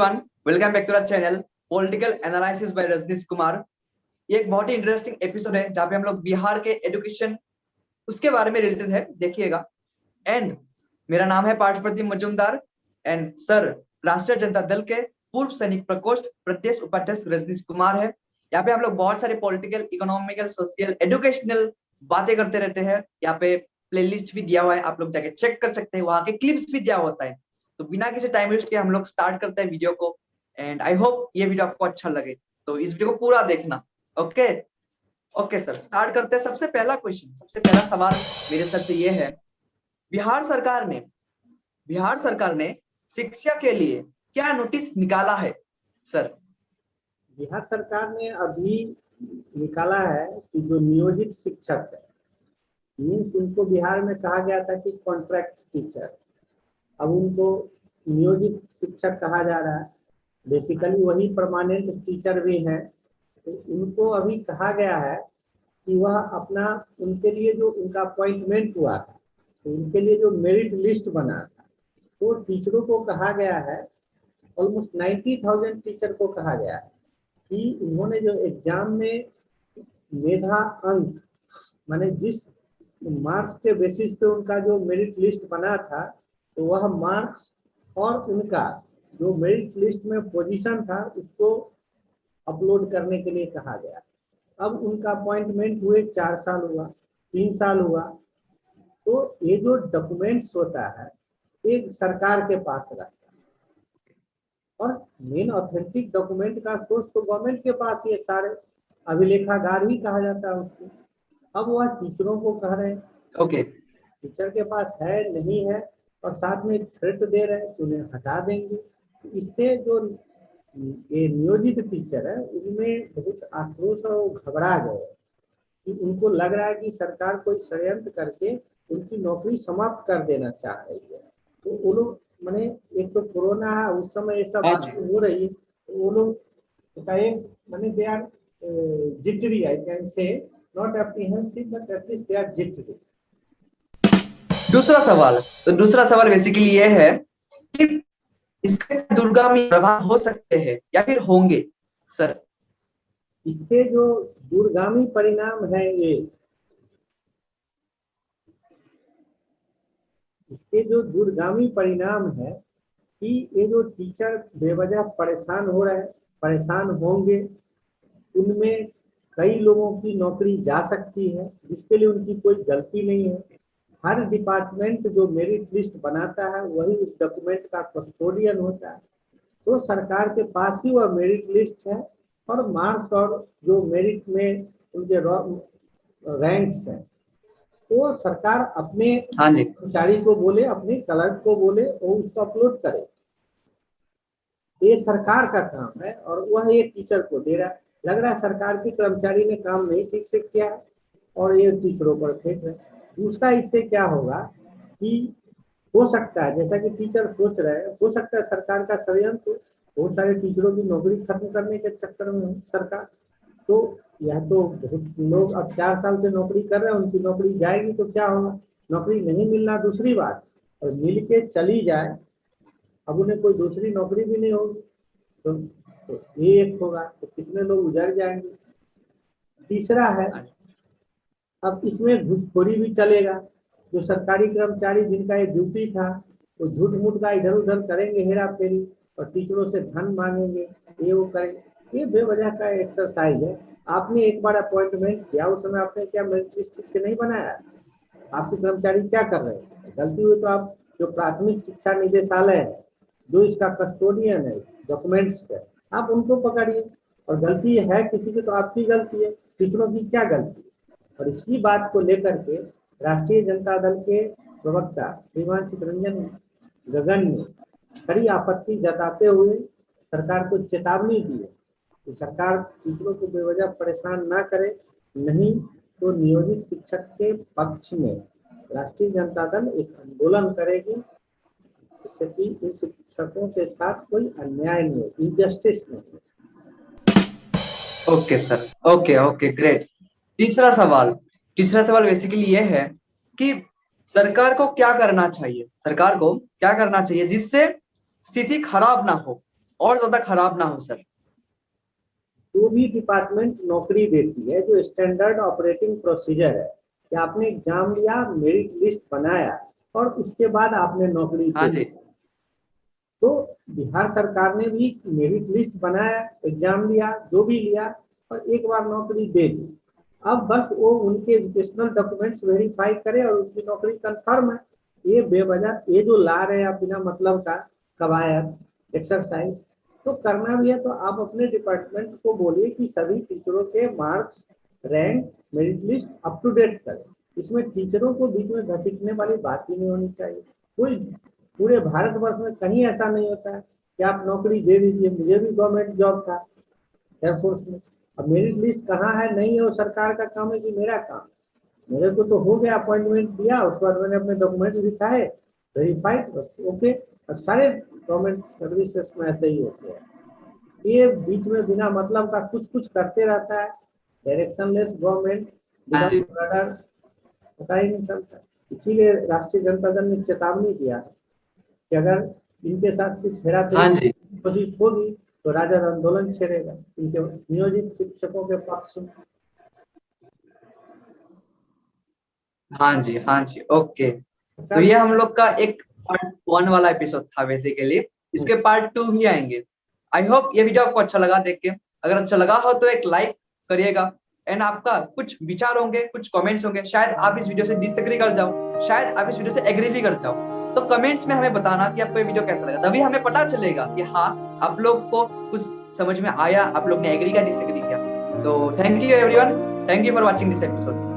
Everyone, welcome back to our channel political analysis by Rajneesh Kumar. ये एक बहुत ही इंटरेस्टिंग एपिसोड है जहाँ पे हम लोग बिहार के एजुकेशन उसके बारे में रिलेटेड है, देखिएगा। एंड मेरा नाम है पार्थ प्रतीम मजूमदार एंड सर राष्ट्रीय जनता दल के पूर्व सैनिक प्रकोष्ठ प्रदेश उपाध्यक्ष रजनीश कुमार है। यहाँ पे हम लोग बहुत सारे पॉलिटिकल, इकोनॉमिकल, सोशल, एजुकेशनल बातें करते रहते हैं। यहाँ पे प्लेलिस्ट भी दिया हुआ है, आप लोग जाके चेक कर सकते हैं, वहाँ के क्लिप्स भी दिया होता है। तो बिना किसी टाइम वेस्ट के हम लोग स्टार्ट करते हैं वीडियो को। एंड आई होप ये वीडियो आपको अच्छा लगे, तो इस वीडियो को पूरा देखना। ओके ओके सर, स्टार्ट करते हैं। सबसे पहला सवाल मेरे सर से ये है, बिहार सरकार ने शिक्षा के लिए क्या नोटिस निकाला है सर? बिहार सरकार ने अभी निकाला है कि जो नियोजित शिक्षक है, मीन्स उनको बिहार में कहा गया था कि कॉन्ट्रैक्ट टीचर, अब उनको नियोजित शिक्षक कहा जा रहा है। बेसिकली वही परमानेंट टीचर भी हैं। तो उनको अभी कहा गया है कि वह अपना, उनके लिए जो उनका अपॉइंटमेंट हुआ था, तो उनके लिए जो मेरिट लिस्ट बना था, तो टीचरों को कहा गया है, ऑलमोस्ट 90,000 टीचर को कहा गया है कि उन्होंने जो एग्जाम में मेधा अंक, माने जिस मार्क्स के बेसिस पे उनका जो मेरिट लिस्ट बना था, तो वह मार्क्स और उनका जो मेरिट लिस्ट में पोजीशन था उसको अपलोड करने के लिए कहा गया। अब उनका अपॉइंटमेंट हुए 4 साल हुआ, 3 साल हुआ, तो ये जो डॉक्यूमेंट्स होता है एक सरकार के पास रहता है, और मेन ऑथेंटिक डॉक्यूमेंट का सोर्स तो गवर्नमेंट के पास ही है, सारे अभिलेखागार ही कहा जाता है उसको। अब वह टीचरों को कह रहे हैं ओके टीचर के पास है नहीं है, और साथ में थ्रेट दे रहे हैं कि उन्हें हटा देंगे। इससे जो ये नियोजित टीचर है उनमें बहुत आक्रोश और घबरा गए कि उनको लग रहा है कि सरकार कोई षड्यंत्र करके उनकी नौकरी समाप्त कर देना चाह रही है। तो वो लोग, माने एक तो कोरोना है, उस समय ये सब बात हो रही है, तो वो लोग माने they are jittery, I can say not apprehensive but at least they are jittery. दूसरा सवाल बेसिकली ये है कि इसके दूरगामी प्रभाव हो सकते हैं या फिर होंगे सर? इसके जो दूरगामी परिणाम है इसके जो दूरगामी परिणाम है कि ये जो टीचर बेवजह परेशान हो रहे हैं, परेशान होंगे, उनमें कई लोगों की नौकरी जा सकती है जिसके लिए उनकी कोई गलती नहीं है। हर डिपार्टमेंट जो मेरिट लिस्ट बनाता है वही उस डॉक्यूमेंट का कस्टोडियन होता है, तो सरकार के पास ही वह मेरिट लिस्ट है, और मार्क्स और जो मेरिट में उनके रैंक्स हैं, तो सरकार अपने कर्मचारी को बोले, अपने क्लर्क को बोले, वो उसको अपलोड करे। ये सरकार का काम है और वह एक टीचर को दे रहा है। लग रहा है सरकार के कर्मचारी ने काम नहीं ठीक से किया है और ये टीचरों पर फेंक रहे। दूसरा, इससे क्या होगा कि हो सकता है, जैसा कि टीचर सोच रहे हैं, हो सकता है सरकार का षड्यंत्र बहुत सारे टीचरों की नौकरी खत्म करने के चक्कर में सरकार, तो यह तो बहुत लोग अब 4 साल से नौकरी कर रहे हैं, उनकी नौकरी जाएगी तो क्या होगा? नौकरी नहीं मिलना दूसरी बात, और मिल के चली जाए, अब उन्हें कोई दूसरी नौकरी भी नहीं होगी, तो ये एक होगा, तो कितने लोग उजड़ जाएंगे। तीसरा है, अब इसमें घूसखोरी भी चलेगा। जो सरकारी कर्मचारी जिनका ये ड्यूटी था, वो झूठ मूठ का इधर उधर करेंगे, हेरा फेरी, और टीचरों से धन मांगेंगे, ये वो करेंगे। ये बेवजह का एक्सरसाइज है। आपने एक बार अपॉइंटमेंट किया, उस समय आपने क्या मेरिट लिस्ट ठीक से नहीं बनाया? आपके कर्मचारी क्या कर रहे हैं? गलती हुई तो आप जो प्राथमिक शिक्षा निदेशालय है, जो इसका कस्टोडियन है डॉक्यूमेंट्स का, आप उनको पकड़िए, और गलती है किसी की तो आपकी गलती है, टीचरों की क्या गलती है? और इसी बात को लेकर के राष्ट्रीय जनता दल के प्रवक्ता श्रीमान चितरंजन गगन ने कड़ी आपत्ति जताते हुए सरकार को चेतावनी दी है कि सरकार टीचरों को बेवजह परेशान ना करे, नहीं तो नियोजित शिक्षक के पक्ष में राष्ट्रीय जनता दल एक आंदोलन करेगी, जिससे कि इन शिक्षकों के साथ कोई अन्याय नहीं हो, इनजस्टिस नहीं हो। Okay sir, okay great. तीसरा सवाल बेसिकली ये है कि सरकार को क्या करना चाहिए जिससे स्थिति खराब ना हो और ज्यादा खराब ना हो सर। जो भी डिपार्टमेंट नौकरी देती है, जो स्टैंडर्ड ऑपरेटिंग प्रोसीजर है कि आपने एग्जाम लिया, मेरिट लिस्ट बनाया और उसके बाद आपने नौकरी हाँ दे जी। दी। तो बिहार सरकार ने भी मेरिट लिस्ट बनाया, एग्जाम लिया, जो भी लिया और एक बार नौकरी दे दी। अब बस वो उनके एजुकेशनल डॉक्यूमेंट्स वेरीफाई करे और उनकी नौकरी कंफर्म है। ये बेवजह ये जो ला रहे हैं आप बिना मतलब का कवायद एक्सरसाइज, तो करना भी है तो आप अपने डिपार्टमेंट को बोलिए कि सभी टीचरों के marks, rank, merit list up to date करें। इसमें टीचरों को बीच में घसीटने वाली बात ही नहीं होनी चाहिए। कोई पूरे भारतवर्ष में कहीं ऐसा नहीं होता है कि आप नौकरी दे दीजिए। मुझे भी गवर्नमेंट जॉब था एयरफोर्स में। अब मेरिट लिस्ट कहाँ है नहीं है वो सरकार का काम है कि मेरा काम? मेरे को तो हो गया, अपॉइंटमेंट दिया, उसके बाद मैंने अपने डॉक्यूमेंट्स दिखाए, वेरीफाइड, ओके। और सारे गवर्नमेंट सर्विसेज में ऐसे ही होते हैं। ये बीच में बिना मतलब का कुछ कुछ करते रहता है, डायरेक्शनलेस गवर्नमेंट, हाँ जी। विदाउट रडर, पता ही नहीं चलता। इसीलिए राष्ट्रीय जनता दल ने चेतावनी दिया है कि अगर इनके साथ कुछ हेराफेरी हाँ की जी। कोशिश होगी तो राजद आंदोलन छेड़ेगा इनके नियोजित शिक्षकों के पक्ष में। हाँ जी। हाँ जी। ओके। तो सरकार ये भी हम लोग का एक पार्ट 1 वाला एपिसोड था बेसिकली। इसके पार्ट 2 भी आएंगे। आई होप ये वीडियो आपको अच्छा लगा देख के। अगर अच्छा लगा हो तो एक लाइक करिएगा। एंड आपका कुछ विचार होंगे, कुछ कमेंट्स होंगे, शायद आप इस वीडियो से डिसएग्री कर जाओ, शायद आप इस वीडियो से एग्री भी कर जाओ। तो कमेंट्स में हमें बताना कि आपको ये वीडियो कैसा लगा, तभी हमें पता चलेगा कि हाँ, आप लोग को कुछ समझ में आया, आप लोग ने एग्री किया, डिसएग्री किया। तो thank you everyone, thank you for watching this episode.